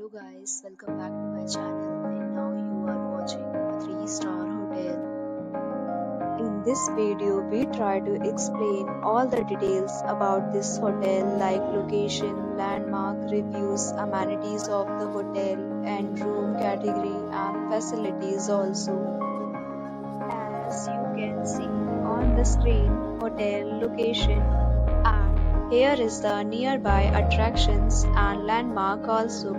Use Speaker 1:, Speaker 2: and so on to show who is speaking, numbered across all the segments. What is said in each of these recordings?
Speaker 1: Hello guys, welcome back to my channel and now you are watching a 3-star hotel. In this video, we try to explain all the details about this hotel like location, landmark, reviews, amenities of the hotel and room category and facilities also. As you can see on the screen, hotel location and here is the nearby attractions and landmark also.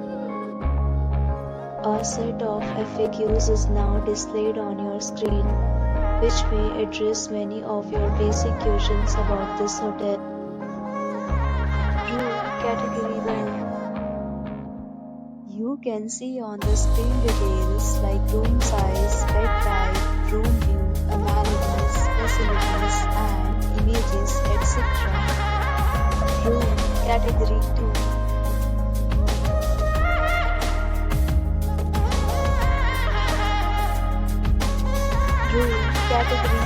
Speaker 1: A set of FAQs is now displayed on your screen, which may address many of your basic questions about this hotel. Room category 1. You can see on the screen details like room size, bed type, room view, amenities, facilities, and images, etc. Room category 2. Room category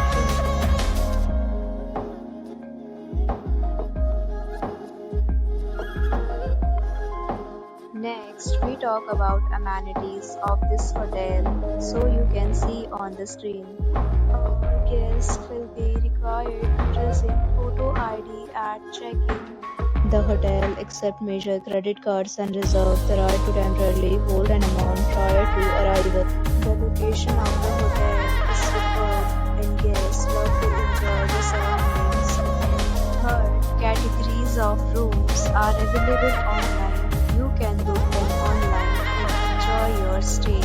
Speaker 1: 3. Next, we talk about amenities of this hotel, so you can see on the screen. All guests will be required to present photo ID at check-in. The hotel accepts major credit cards and reserves the right to temporarily hold an amount prior to arrival. The location of the hotel is superb and guests love to enjoy the surroundings. Third, categories of rooms are available online. You can book them online and enjoy your stay.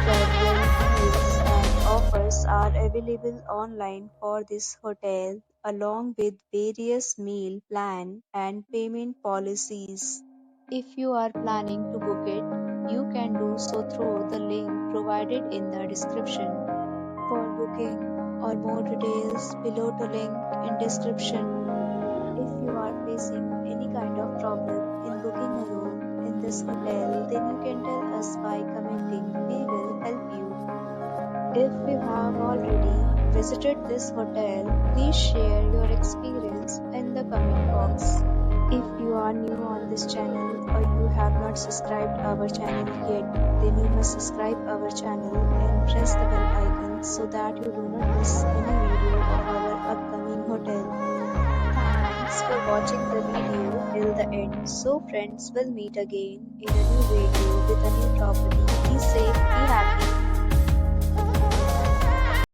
Speaker 1: Several deals and offers are available online for this hotel, along with various meal plan and payment policies. If you are planning to book it, you can do so through the link provided in the description. For booking or more details, below the link in description. If you are facing any kind of problem in booking a room in this hotel, then you can tell us by commenting. We will help you. If you have already visited this hotel, please share your experience in the comment box. If you are new on this channel or you have not subscribed our channel yet, then you must subscribe our channel and press the bell icon so that you do not miss any video of our upcoming hotel. Thanks for watching the video till the end. So friends, will meet again in a new video with a new property. Be safe, be happy.